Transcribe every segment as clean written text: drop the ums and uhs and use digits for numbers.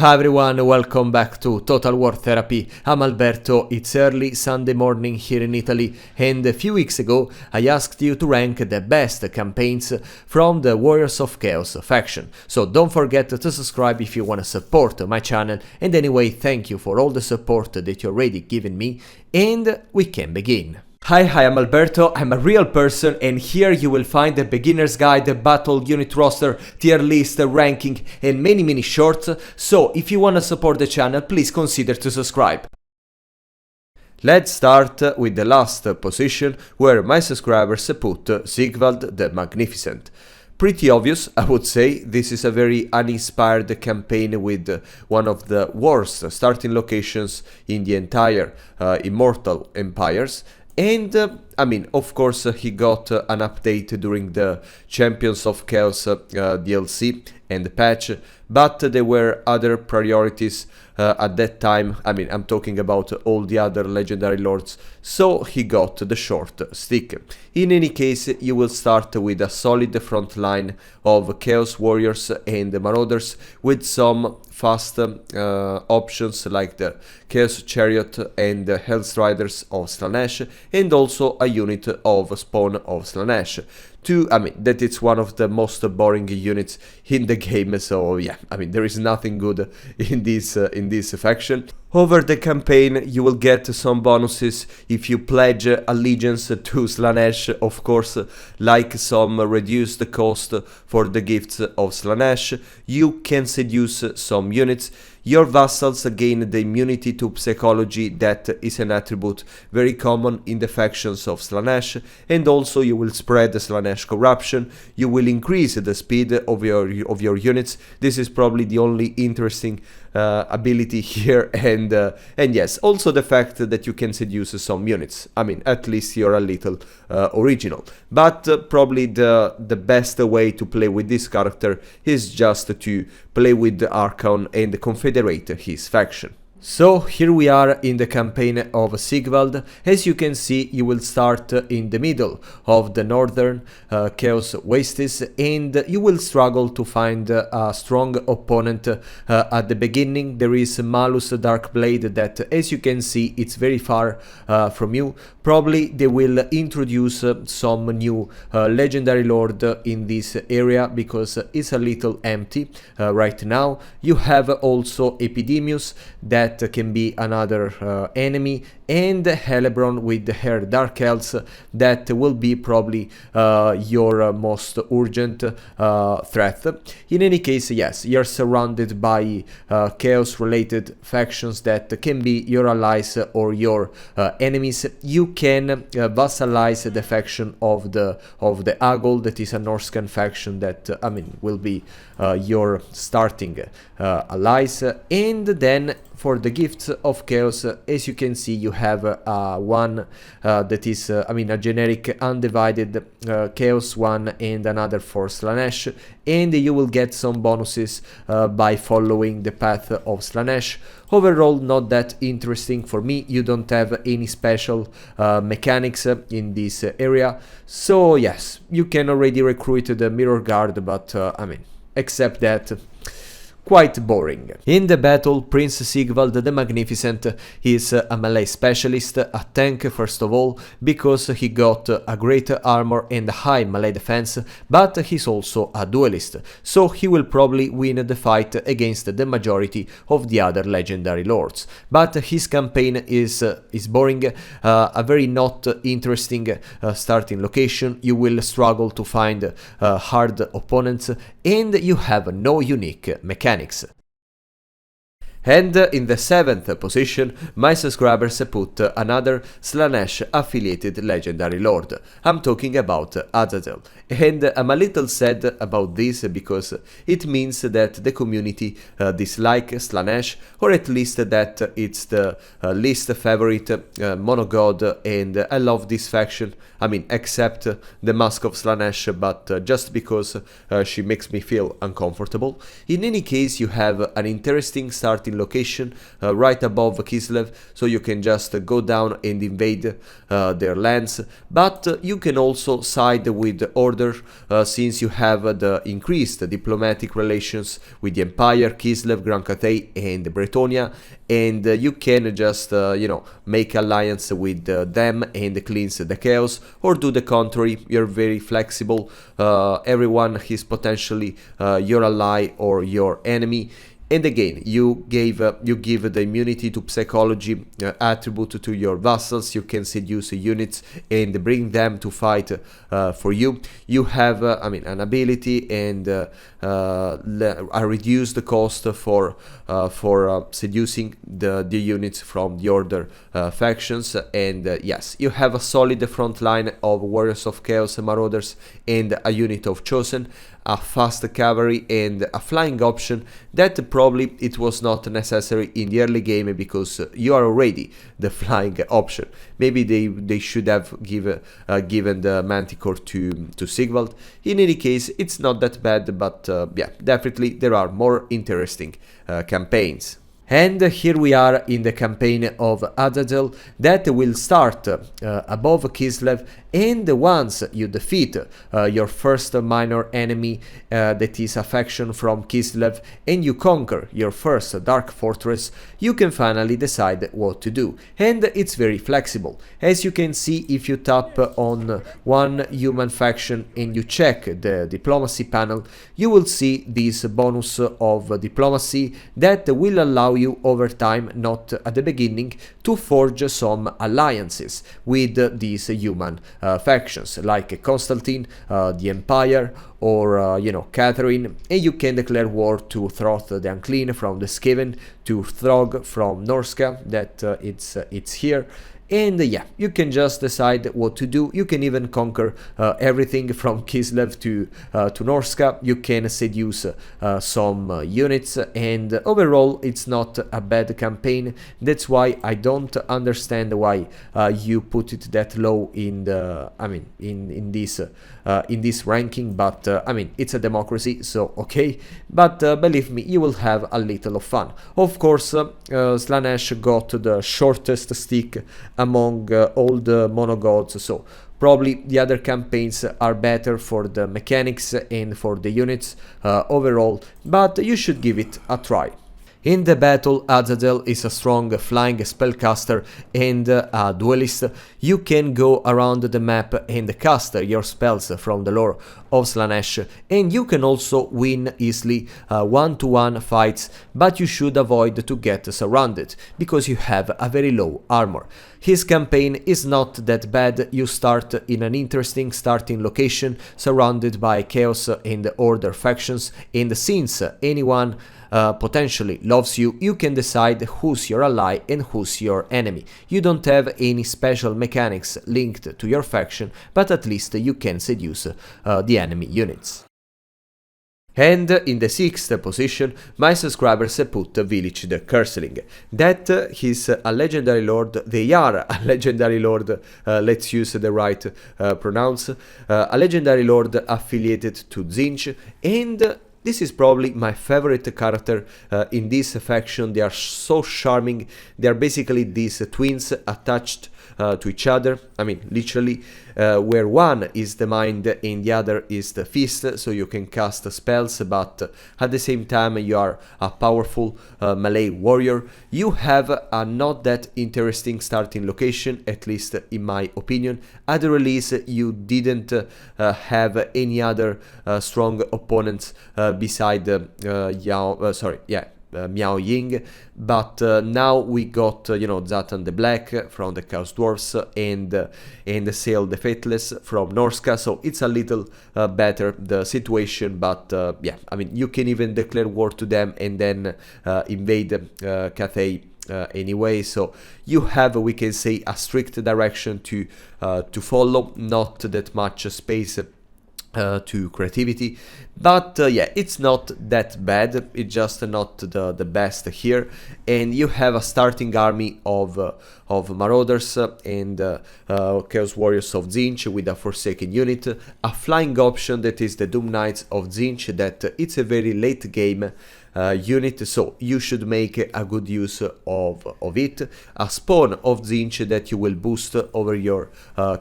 Hi everyone, welcome back to Total War Therapy. I'm Alberto. It's early Sunday morning here in Italy, and a few weeks ago I asked you to rank the best campaigns from the Warriors of Chaos faction. So don't forget to subscribe if you want to support my channel, and anyway, thank you for all the support that you're already given me, and we can begin. Hi, I'm Alberto, I'm a real person, and here you will find the beginner's guide, the battle unit roster, tier list, ranking, and many shorts. So if you wanna support the channel, please consider to subscribe. Let's start with the last position, where my subscribers put Sigvald the Magnificent. Pretty obvious, I would say. This is a very uninspired campaign with one of the worst starting locations in the entire Immortal Empires. And I mean, of course, he got an update during the Champions of Chaos DLC and patch, but there were other priorities at that time. I mean, I'm talking about all the other legendary lords, so he got the short stick. In any case, you will start with a solid front line of Chaos Warriors and Marauders with some fast options like the Chaos Chariot and the Hell's Riders of Slanesh, and also a unit of Spawn of Slanesh. I mean, that it's one of the most boring units in the game, so yeah, I mean, there is nothing good in this faction. Over the campaign, you will get some bonuses if you pledge allegiance to Slanesh, of course, like some reduced cost for the gifts of Slanesh. You can seduce some units. Your vassals gain the immunity to psychology, that is an attribute very common in the factions of Slanesh, and also you will spread the Slanesh corruption. You will increase the speed of your units. This is probably the only interesting ability here, and yes, also the fact that you can seduce some units. I mean, at least you're a little original, but probably the best way to play with this character is just to play with the Archon and confederate his faction. So here we are in the campaign of Sigvald. As you can see, you will start in the middle of the northern Chaos Wastes, and you will struggle to find a strong opponent. At the beginning there is Malus Darkblade that, as you can see, it's very far from you. Probably they will introduce some new legendary lord in this area because it's a little empty right now. You have also Epidemius that can be another enemy, and Helebron with her Dark Elves that will be probably your most urgent threat. In any case, yes, you're surrounded by chaos related factions that can be your allies or your enemies. You can vassalize the faction of the Agol, that is a Norscan faction that I mean will be your starting allies. And then for the gifts of chaos, as you can see, you have one that is I mean a generic undivided chaos one, and another for Slanesh, and you will get some bonuses by following the path of Slanesh. Overall, not that interesting for me. You don't have any special mechanics in this area, so yes, you can already recruit the Mirror Guard, but I mean, except that, quite boring. In the battle, Prince Sigvald the Magnificent is a melee specialist, a tank first of all, because he got a great armor and a high melee defense, but he's also a duelist, so he will probably win the fight against the majority of the other legendary lords. But his campaign is boring, a very not interesting starting location. You will struggle to find hard opponents, and you have no unique mechanics. And in the 7th position, my subscribers put another Slanesh affiliated legendary lord. I'm talking about Azazel, and I'm a little sad about this because it means that the community dislike Slanesh, or at least that it's the least favorite monogod, and I love this faction. I mean, except the Mask of Slanesh, but just because she makes me feel uncomfortable. In any case, you have an interesting starting starting location right above Kislev, so you can just go down and invade their lands. But you can also side with the Order, since you have the increased diplomatic relations with the Empire, Kislev, Grand Cathay and Bretonia, and you can just make alliance with them and cleanse the chaos, or do the contrary. You're very flexible. Everyone is potentially your ally or your enemy. And again, you give the immunity to psychology attribute to your vassals. You can seduce units and bring them to fight for you. You have, an ability and a reduced cost for seducing the units from the Order factions. And yes, you have a solid front line of Warriors of Chaos and Marauders and a unit of Chosen, a fast cavalry and a flying option that probably it was not necessary in the early game, because you are already the flying option. Maybe they should have given the Manticore to Sigvald. In any case, it's not that bad, but yeah, definitely there are more interesting campaigns. And here we are in the campaign of Azazel that will start above Kislev, and once you defeat your first minor enemy that is a faction from Kislev, and you conquer your first dark fortress, you can finally decide what to do. And it's very flexible. As you can see, if you tap on one human faction and you check the diplomacy panel, you will see this bonus of diplomacy that will allow you over time, not at the beginning, to forge some alliances with these human factions like Constantine, the Empire, or Catherine, and you can declare war to Throth the Unclean from the Skaven, to Throg from Norska, that it's here. And yeah, you can just decide what to do. You can even conquer everything from Kislev to Norska. You can seduce some units, and overall it's not a bad campaign. That's why I don't understand why you put it that low in the in this ranking. But it's a democracy, so okay. But believe me, you will have a little of fun. Of course, Slanesh got the shortest stick among all the monogods, so probably the other campaigns are better for the mechanics and for the units overall, but you should give it a try. In the battle, Azazel is a strong flying spellcaster and a duelist. You can go around the map and cast your spells from the lore of Slanesh, and you can also win easily one-to-one fights, but you should avoid to get surrounded, because you have a very low armor. His campaign is not that bad. You start in an interesting starting location, surrounded by Chaos and Order factions, and since anyone potentially loves you, you can decide who's your ally and who's your enemy. You don't have any special mechanics linked to your faction, but at least you can seduce the enemy units. And in the 6th position, my subscribers put Village the Curseling. That is a legendary lord. They are a legendary lord, let's use the right pronounce, a legendary lord affiliated to Tzeentch, and this is probably my favorite character in this faction. They are so charming. They are basically these twins attached to each other. Literally, where one is the mind and the other is the fist, so you can cast spells, but at the same time you are a powerful melee warrior. You have a not that interesting starting location, at least in my opinion. At the release, you didn't have any other strong opponents beside Miao Ying, but now we got Zatan the Black from the Chaos Dwarfs and Sail the Faithless from Norska, so it's a little better the situation. But you can even declare war to them and then invade Cathay anyway, so you have, we can say, a strict direction to follow, not that much space to creativity, but it's not that bad. It's just not the best here, and you have a starting army of Marauders and Chaos Warriors of Tzeentch with a Forsaken unit, a flying option that is the Doom Knights of Tzeentch, that it's a very late game unit, so you should make a good use of it. A spawn of Zinch that you will boost over your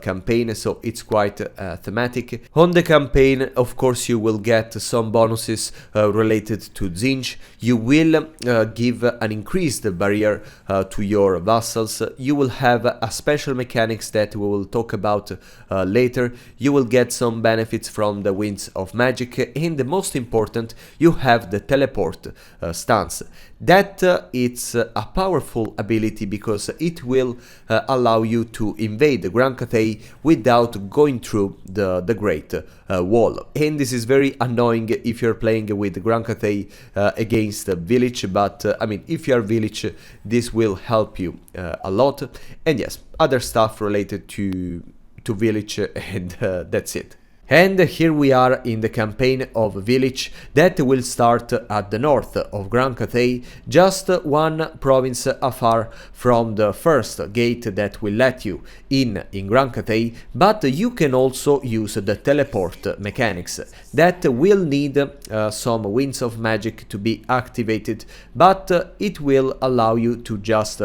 campaign, so it's quite thematic. On the campaign, of course, you will get some bonuses related to Zinch. You will give an increased barrier to your vassals. You will have a special mechanics that we will talk about later. You will get some benefits from the Winds of Magic, and the most important, you have the teleport stance. That it's a powerful ability because it will allow you to invade Grand Cathay without going through the Great Wall. And this is very annoying if you're playing with Grand Cathay against Village, but I mean, if you are Village, this will help you a lot. And yes, other stuff related to Village, and that's it. And here we are in the campaign of Village that will start at the north of Grand Cathay, just one province afar from the first gate that will let you in Grand Cathay, but you can also use the teleport mechanics that will need some Winds of Magic to be activated, but it will allow you to just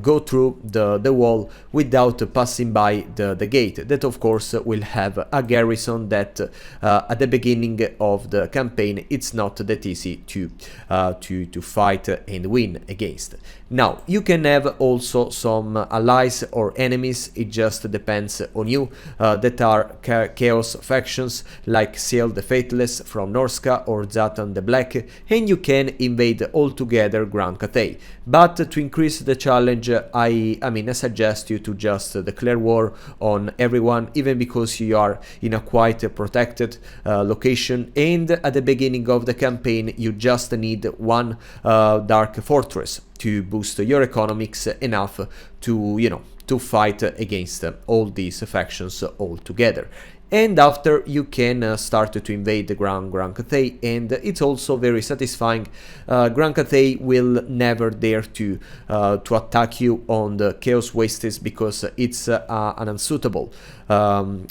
go through the wall without passing by the gate, that of course will have a garrison that at the beginning of the campaign it's not that easy to fight and win against. Now, you can have also some allies or enemies, it just depends on you, that are chaos factions like Seal the Faithless from Norska or Zatan the Black, and you can invade altogether Grand Cathay. But to increase the challenge, I suggest you to just declare war on everyone, even because you are in a quite protected location, and at the beginning of the campaign you just need one dark fortress to boost your economics enough to fight against all these factions all together. And after you can start to invade the Grand Cathay, and it's also very satisfying. Grand Cathay will never dare to attack you on the Chaos Wastes because it's an unsuitable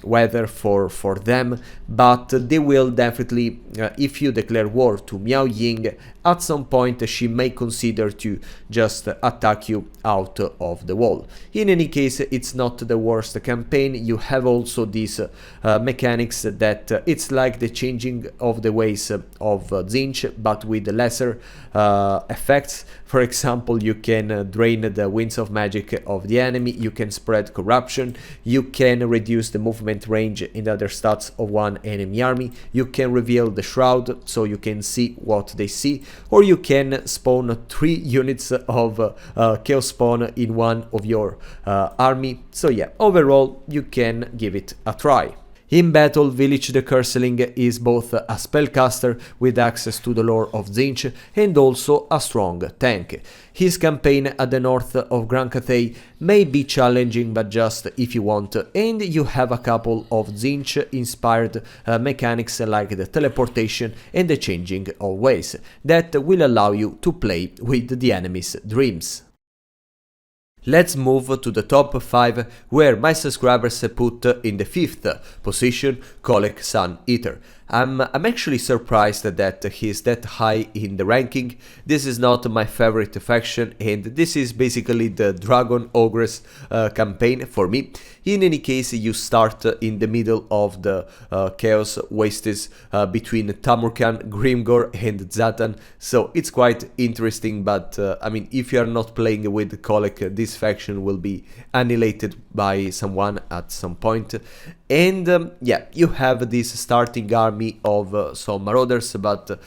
weather for them, but they will definitely, if you declare war to Miao Ying, at some point she may consider to just attack you out of the wall. In any case, it's not the worst campaign. You have also these mechanics that it's like the changing of the ways of Zinch, but with lesser effects. For example, you can drain the Winds of Magic of the enemy, you can spread corruption, you can reduce the movement range in the other stats of one enemy army, you can reveal the Shroud so you can see what they see, or you can spawn 3 units of Chaos Spawn in one of your army. So yeah, overall you can give it a try. In battle, Village the Curseling is both a spellcaster with access to the lore of Zinch and also a strong tank. His campaign at the north of Grand Cathay may be challenging, but just if you want, and you have a couple of Zinch inspired mechanics like the teleportation and the changing of ways that will allow you to play with the enemy's dreams. Let's move to the top 5, where my subscribers put in the 5th position Kolek Sun Eater. I'm actually surprised that he's that high in the ranking. This is not my favorite faction, and this is basically the Dragon Ogress campaign for me. In any case, you start in the middle of the Chaos Wastes between Tamurkhan, Grimgor and Zatan, so it's quite interesting, but if you are not playing with Kolek, this faction will be annihilated by someone at some point. And yeah, you have this starting army of some marauders, but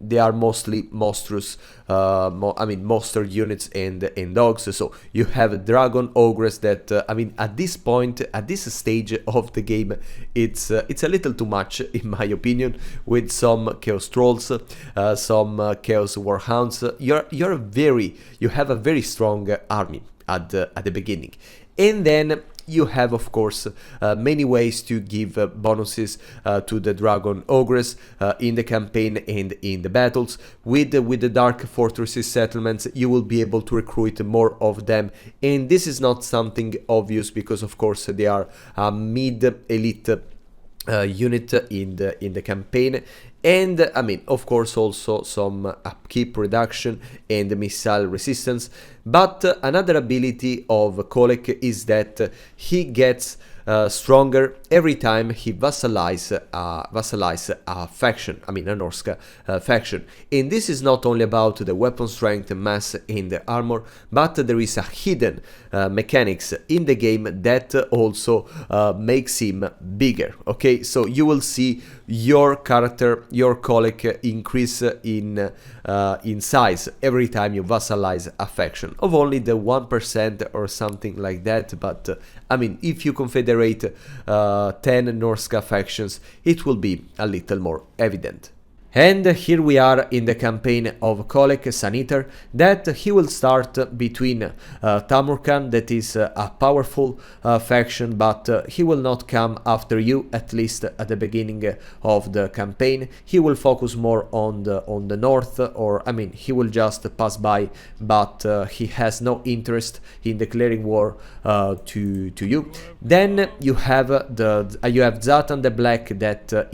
they are mostly monstrous, monster units and dogs. So you have Dragon Ogress that, at this point, at this stage of the game, it's a little too much in my opinion, with some Chaos Trolls, some Chaos Warhounds. You have a very strong army at the beginning, and then you have, of course, many ways to give bonuses to the Dragon Ogress in the campaign and in the battles. With the Dark Fortresses settlements, you will be able to recruit more of them, and this is not something obvious because, of course, they are mid-elite unit in the campaign, And I mean, of course, also some upkeep reduction and missile resistance. But another ability of Kolek is that he gets stronger every time he vassalize a faction, I mean a Norska faction. And this is not only about the weapon strength, mass and the armor, but there is a hidden mechanics in the game that also makes him bigger. Okay, so you will see your character, your Kolek increase in size every time you vassalize a faction of only the 1% or something like that. But I mean, if you confederate 10 Norska factions, it will be a little more evident. And here we are in the campaign of Kolek Sun Eater, that he will start between Tamurkhan, that is a powerful faction, but he will not come after you, at least at the beginning of the campaign. He will focus more on the north, or I mean, he will just pass by, but he has no interest in declaring war to you. Then you have Zatan the Black, that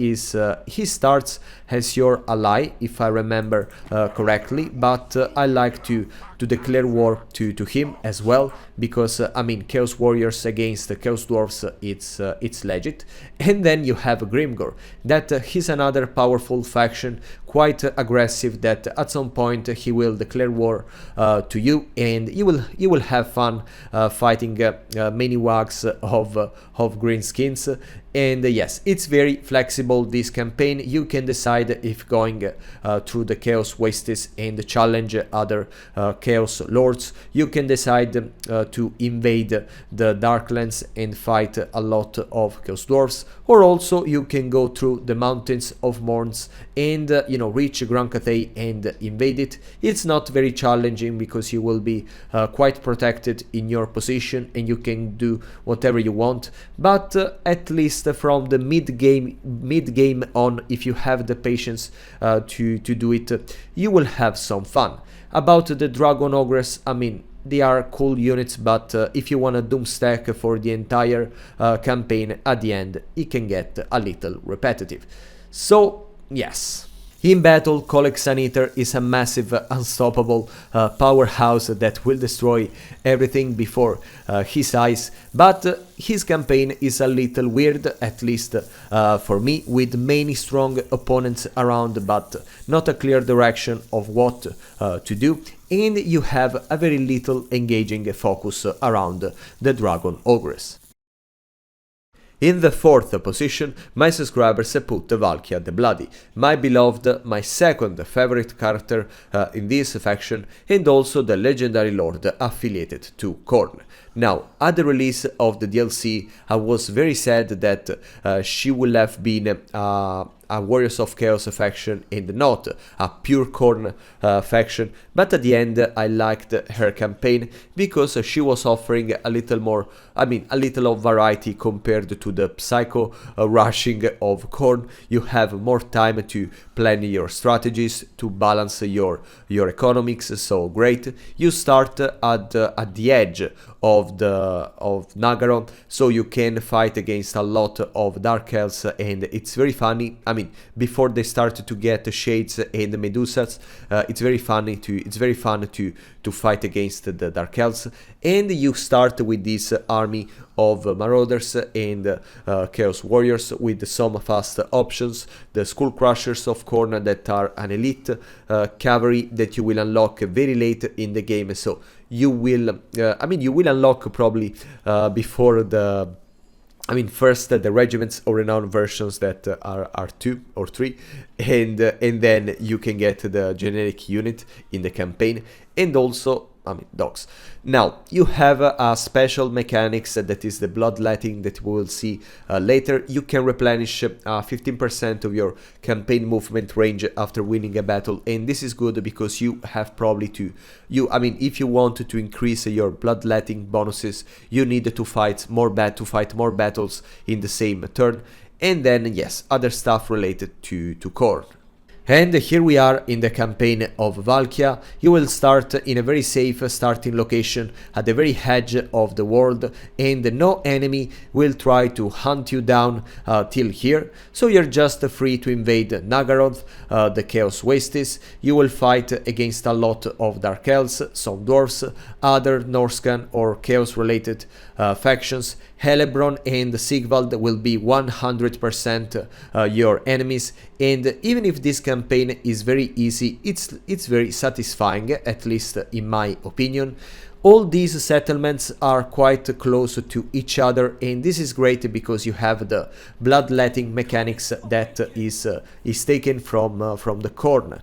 he starts as your ally, if I remember correctly, but I like to declare war to him as well, because I mean, Chaos Warriors against the Chaos Dwarfs, it's legit. And then you have Grimgor, that he's another powerful faction, quite aggressive, that at some point he will declare war to you, and you will have fun fighting many wags of green skins. And yes, it's very flexible, this campaign. You can decide if going through the Chaos Wastes and challenge other Chaos Lords. You can decide to invade the Darklands and fight a lot of Chaos Dwarfs, or also you can go through the Mountains of Morns and reach Grand Cathay and invade it. It's not very challenging because you will be quite protected in your position and you can do whatever you want, but at least from the mid game on, if you have the patience to do it, you will have some fun. About the Dragon Ogres, I mean, they are cool units, but if you want a doom stack for the entire campaign, at the end it can get a little repetitive. So yes, in battle, Kolek Sun Eater is a massive, unstoppable powerhouse that will destroy everything before his eyes, but his campaign is a little weird, at least for me, with many strong opponents around, but not a clear direction of what to do, and you have a very little engaging focus around the Dragon Ogres. In the fourth position, my subscribers put Valkia the Bloody, my beloved, my second favorite character in this faction, and also the legendary lord affiliated to Khorne. Now, at the release of the DLC, I was very sad that she would have been a Warriors of Chaos faction and not a pure Khorne faction, but at the end I liked her campaign because she was offering a little more, I mean, a little of variety compared to the psycho rushing of Khorne. You have more time to plan your strategies, to balance your economics, so great. You start at the edge of Nagaron, so you can fight against a lot of Dark Elves, and it's very funny. I mean, before they start to get Shades and Medusas, it's very fun to fight against the Dark Elves, and you start with this army of Marauders and Chaos Warriors with some fast options, the Skull Crushers of Khorne that are an elite cavalry that you will unlock very late in the game, so you will, you will unlock probably before the, first the regiments or renowned versions that are 2 or 3, and then you can get the generic unit in the campaign, and also dogs. Now, you have a special mechanics that is the bloodletting that we will see later. You can replenish 15% of your campaign movement range after winning a battle, and this is good because you have probably if you want to increase your bloodletting bonuses, you need to fight more battles in the same turn, and then yes, other stuff related to Khorne. And here we are in the campaign of Valkia. You will start in a very safe starting location at the very edge of the world, and no enemy will try to hunt you down till here. So you're just free to invade Nagaroth, the Chaos Wastes. You will fight against a lot of Dark Elves, some Dwarves, other Norscan or Chaos related factions. Helebron and Sigvald will be 100% your enemies, and even if this campaign is very easy, it's very satisfying, at least in my opinion. All these settlements are quite close to each other, and this is great because you have the bloodletting mechanics that is taken from the Khorne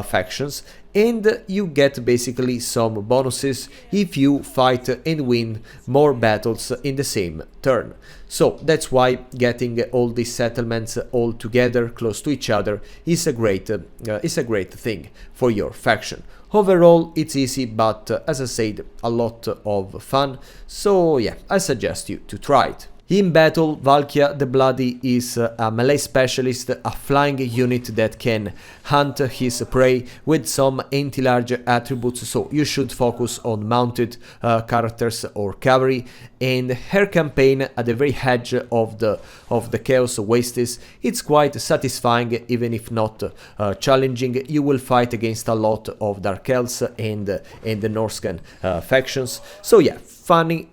factions, and you get basically some bonuses if you fight and win more battles in the same turn. So that's why getting all these settlements all together close to each other is a great thing for your faction. Overall, it's easy, but as I said, a lot of fun, so yeah, I suggest you to try it. In battle, Valkia the Bloody is a melee specialist, a flying unit that can hunt his prey with some anti-large attributes, so you should focus on mounted characters or cavalry. And her campaign at the very edge of the Chaos Wastes, it's quite satisfying, even if not challenging. You will fight against a lot of Dark Elves and the Norscan factions, so yeah, fun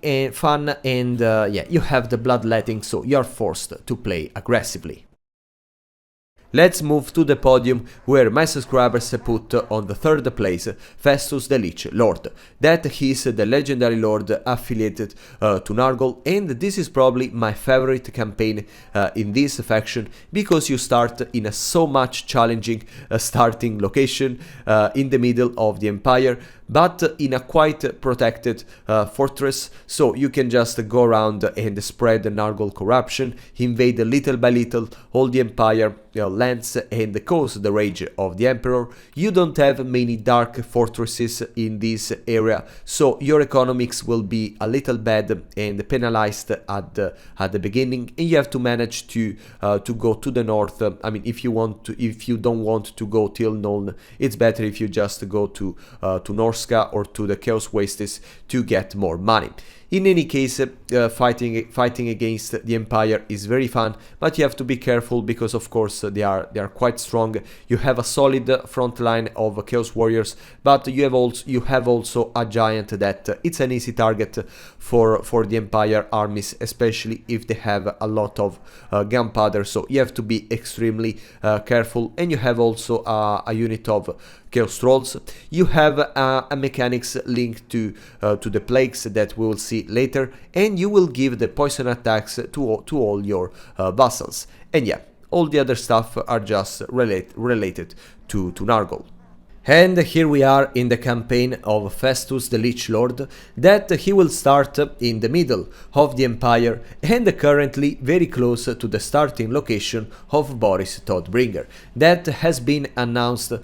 and yeah, you have the bloodletting, so you're forced to play aggressively. Let's move to the podium, where my subscribers put on the third place Festus the Lich Lord. That he's the legendary lord affiliated to Nurgle, and this is probably my favorite campaign in this faction, because you start in a so much challenging starting location in the middle of the Empire, but in a quite protected fortress, so you can just go around and spread the Nurgle corruption, invade little by little all the Empire lands, and cause the rage of the Emperor. You don't have many dark fortresses in this area, so your economics will be a little bad and penalized at the beginning, and you have to manage to go to the north. I mean, if you don't want to go till Nuln, it's better if you just go to Norsca or to the Chaos Wastes to get more money. In any case, fighting against the Empire is very fun, but you have to be careful because, of course, they are quite strong. You have a solid front line of Chaos Warriors, but you have also a giant that it's an easy target for the Empire armies, especially if they have a lot of gunpowder. So you have to be extremely careful, and you have also a unit of Chaos Trolls. You have a mechanics linked to the plagues that we will see later, and you will give the poison attacks to all your vassals. And yeah, all the other stuff are just related to Nurgle. And here we are in the campaign of Festus the Lich Lord, that he will start in the middle of the Empire and currently very close to the starting location of Boris Todbringer. That has been announced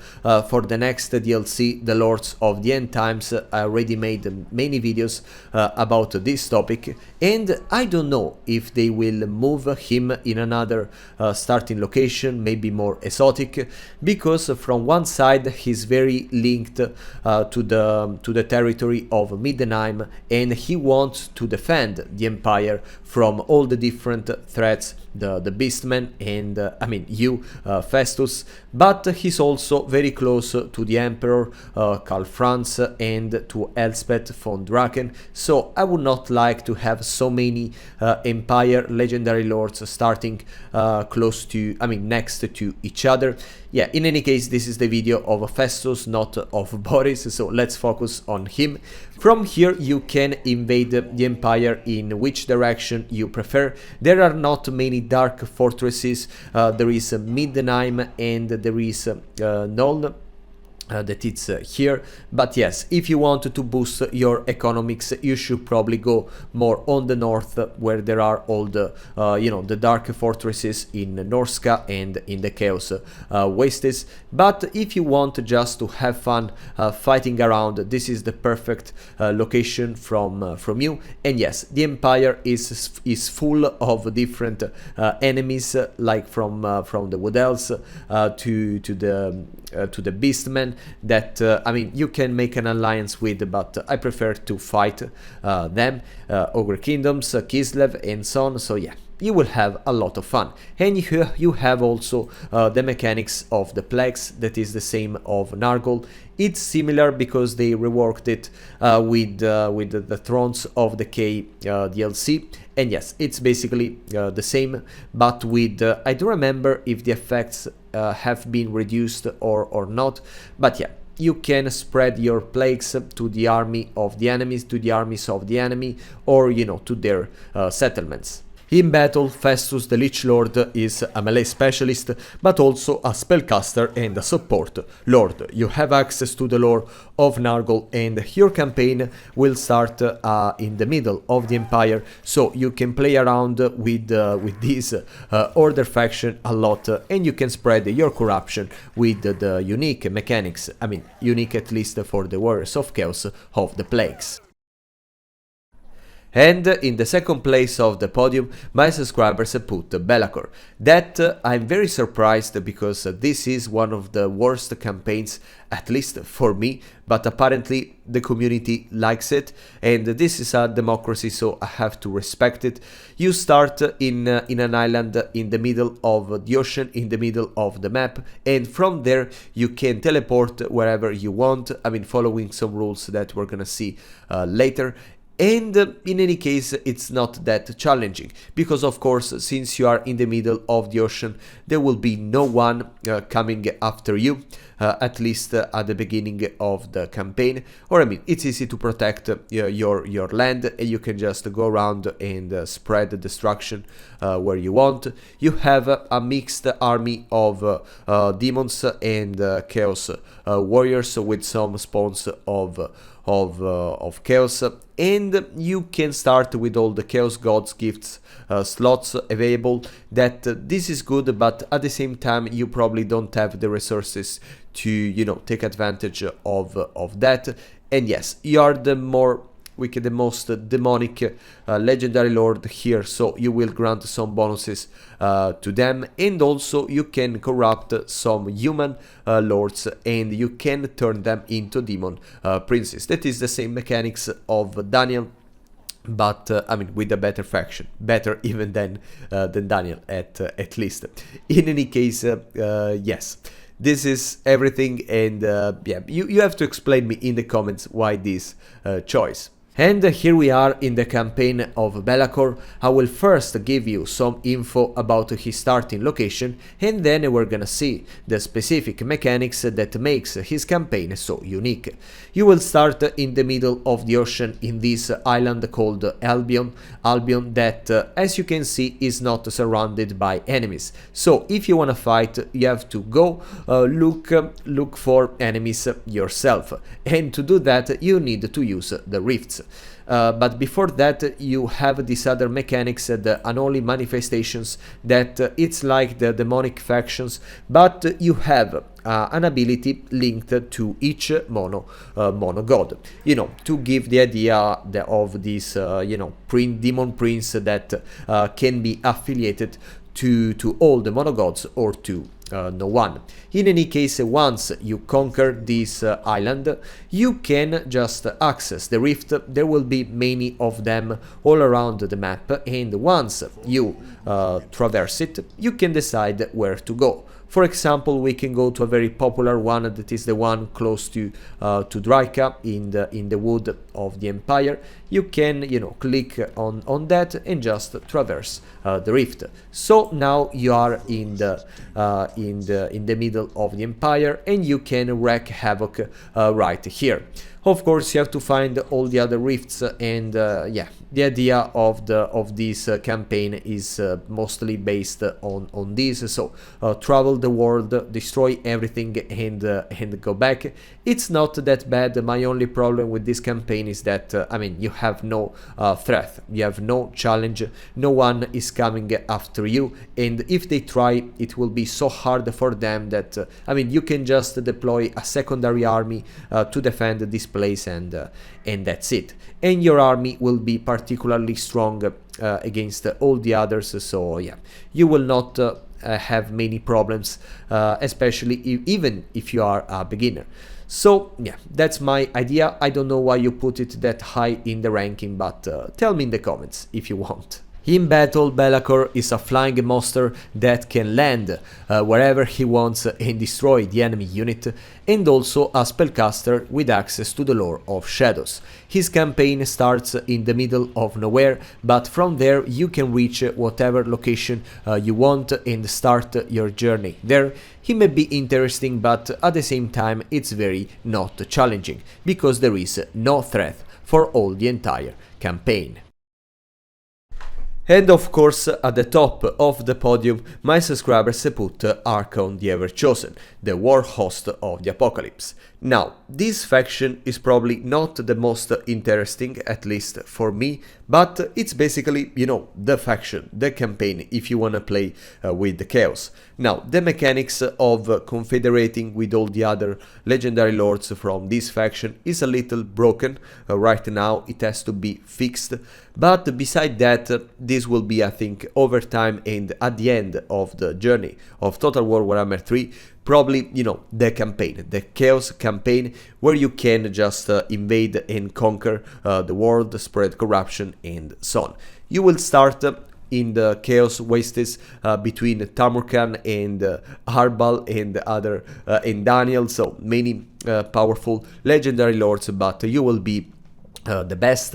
for the next DLC, the Lords of the End Times. I already made many videos about this topic, and I don't know if they will move him in another starting location, maybe more exotic, because from one side he's very linked to the territory of Middenheim, and he wants to defend the Empire from all the different threats, the Beastmen and I mean you, Festus, but he's also very close to the Emperor, Karl Franz, and to Elspeth von Draken, so I would not like to have so many Empire legendary lords starting close to, I mean next to each other. Yeah, in any case, this is the video of Festus, not of Boris, so let's focus on him. From here you can invade the Empire in which direction you prefer. There are not many dark fortresses. There is Middenheim and there is Nuln. that it's here. But yes, if you want to boost your economics, you should probably go more on the north, where there are all the the dark fortresses in Norska and in the Chaos Wastes. But if you want just to have fun fighting around, this is the perfect location from you. And yes, the Empire is full of different enemies, like from the Wood Elves to the Beastmen, that I mean, you can make an alliance with, but I prefer to fight them, Ogre Kingdoms, Kislev, and so on. So yeah, you will have a lot of fun. And you have also the mechanics of the Plagues, that is the same of Nargol. It's similar because they reworked it with the Thrones of Decay DLC. And yes, it's basically the same, but with I don't remember if the effects have been reduced or not. But yeah, you can spread your plagues to the army of the enemies, to the armies of the enemy, or to their settlements. In battle, Festus the Lich Lord is a melee specialist, but also a spellcaster and a support lord. You have access to the lore of Nargol, and your campaign will start in the middle of the Empire, so you can play around with this Order faction a lot, and you can spread your corruption with the unique mechanics, I mean, unique at least for the Warriors of Chaos, of the Plagues. And in the second place of the podium, my subscribers put Be'lakor. That I'm very surprised, because this is one of the worst campaigns, at least for me, but apparently the community likes it, and this is a democracy, so I have to respect it. You start in an island in the middle of the ocean, in the middle of the map, and from there you can teleport wherever you want, I mean, following some rules that we're gonna see later. And in any case, it's not that challenging, because of course, since you are in the middle of the ocean, there will be no one coming after you, at least at the beginning of the campaign. Or I mean, it's easy to protect your land, and you can just go around and spread destruction where you want. You have a mixed army of demons and chaos warriors, with some spawns of chaos, and you can start with all the Chaos Gods gifts slots available. That this is good, but at the same time you probably don't have the resources to take advantage of that. And yes, you are the most demonic legendary lord here, so you will grant some bonuses to them, and also you can corrupt some human lords, and you can turn them into demon princes. That is the same mechanics of Daniel, but I mean, with a better faction, better even than Daniel at least. In any case, yes, this is everything, and yeah, you have to explain me in the comments why this choice. And here we are in the campaign of Be'lakor. I will first give you some info about his starting location, and then we're gonna see the specific mechanics that makes his campaign so unique. You will start in the middle of the ocean in this island called Albion, that as you can see is not surrounded by enemies. So if you wanna fight, you have to go look for enemies yourself, and to do that you need to use the rifts. But before that, you have these other mechanics, the unholy manifestations, that it's like the demonic factions, but you have an ability linked to each mono god, to give the idea of this demon prince that can be affiliated to all the mono gods or to no one. In any case, once you conquer this island, you can just access the rift. There will be many of them all around the map, and once you traverse it, you can decide where to go. For example, we can go to a very popular one, that is the one close to Draika in the wood of the Empire. You can click on that and just traverse the rift. So now you are in the middle of the Empire, and you can wreak havoc right here. Of course, you have to find all the other rifts, and yeah, the idea of this campaign is mostly based on this. So travel the world, destroy everything, and go back. It's not that bad. My only problem with this campaign is that I mean, you have no threat, you have no challenge, no one is coming after you, and if they try, it will be so hard for them that I mean, you can just deploy a secondary army to defend this place, and that's it. And your army will be particularly strong against all the others. So yeah, you will not have many problems, especially even if you are a beginner. So yeah, that's my idea. I don't know why you put it that high in the ranking, but tell me in the comments if you want. In battle, Be'lakor is a flying monster that can land wherever he wants and destroy the enemy unit, and also a spellcaster with access to the lore of shadows. His campaign starts in the middle of nowhere, but from there you can reach whatever location you want and start your journey there. He may be interesting, but at the same time it's very not challenging, because there is no threat for all the entire campaign. And of course, at the top of the podium, my subscribers put Archon the Ever-Chosen, the war host of the Apocalypse. Now, this faction is probably not the most interesting, at least for me, but it's basically, you know, the faction, the campaign, if you wanna play with the Chaos. Now, the mechanics of confederating with all the other legendary lords from this faction is a little broken. Right now it has to be fixed, but beside that, this will be, I think, over time and at the end of the journey of Total War Warhammer 3, probably, you know, the campaign, the Chaos campaign, where you can just invade and conquer the world, spread corruption and so on. You will start in the Chaos Wastes between Tamurkhan and Harbal and other and Daniel, so many powerful legendary lords, but you will be the best,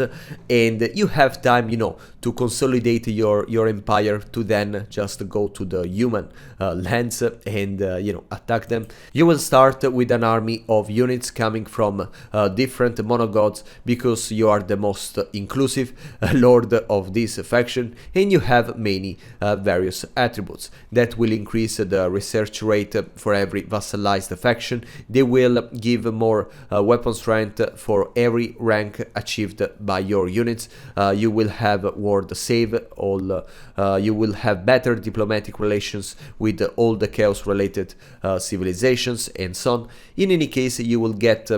and you have time, you know, to consolidate your empire, to then just go to the human lands and you know, attack them. You will start with an army of units coming from different monogods, because you are the most inclusive lord of this faction, and you have many various attributes that will increase the research rate for every vassalized faction. They will give more weapon strength for every rank achieved by your units. You will have ward save, you will have better diplomatic relations with all the chaos related civilizations and so on. In any case, you will get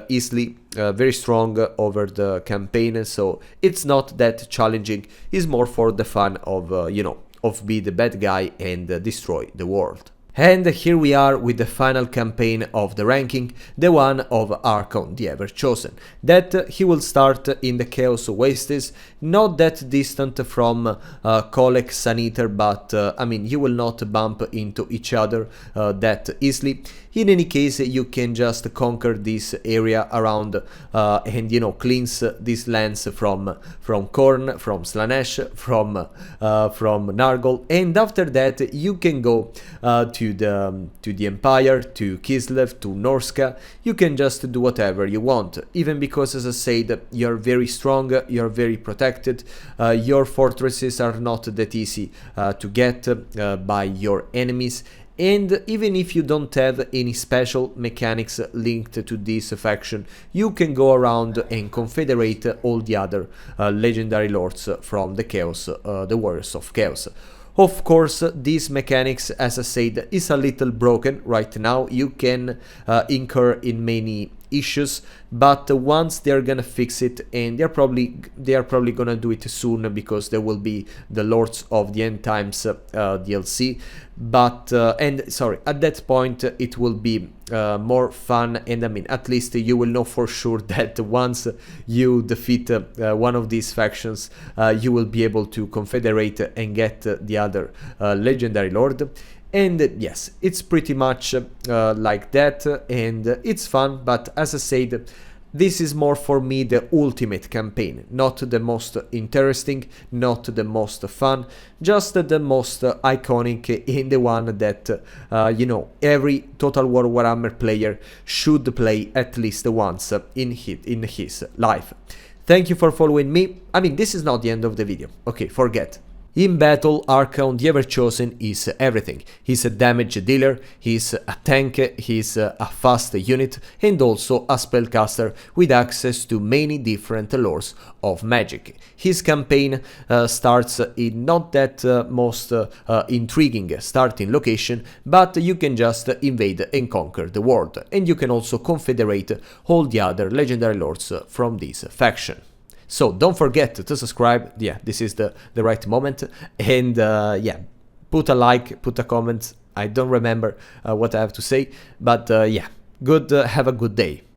easily very strong over the campaign, so it's not that challenging. It's more for the fun of you know, of be the bad guy and destroy the world. And here we are with the final campaign of the ranking, the one of Archon the Ever-Chosen, that he will start in the Chaos Wastes, not that distant from Kolek Saniter, but I mean, you will not bump into each other that easily. In any case, you can just conquer this area around and, you know, cleanse these lands from Khorne, from Slanesh, from Nargol, and after that you can go to the Empire, to Kislev, to Norska. You can just do whatever you want, even because, as I said, you're very strong, you're very protected, your fortresses are not that easy to get by your enemies. And even if you don't have any special mechanics linked to this faction, you can go around and confederate all the other legendary lords from the Chaos, the Warriors of Chaos. Of course, these mechanics, as I said, is a little broken right now. You can incur in many issues, but once they're gonna fix it, and they are probably gonna do it soon, because there will be the Lords of the End Times DLC. But and sorry, at that point it will be more fun, and I mean, at least you will know for sure that once you defeat one of these factions, you will be able to confederate and get the other legendary lord. And it's pretty much like that, and it's fun. But as I said, This is more for me the ultimate campaign, not the most interesting, not the most fun, just the most iconic and the one that, you know, every Total War Warhammer player should play at least once in his life. Thank you for following me. I mean, this is not the end of the video. Okay, forget. In battle, Archon the Everchosen is everything. He's a damage dealer, he's a tank, he's a fast unit, and also a spellcaster with access to many different lores of magic. His campaign starts in not that most intriguing starting location, but you can just invade and conquer the world, and you can also confederate all the other legendary lords from this faction. So don't forget to subscribe. Yeah, this is the right moment. And yeah, put a like, put a comment. I don't remember what I have to say, but yeah, have a good day.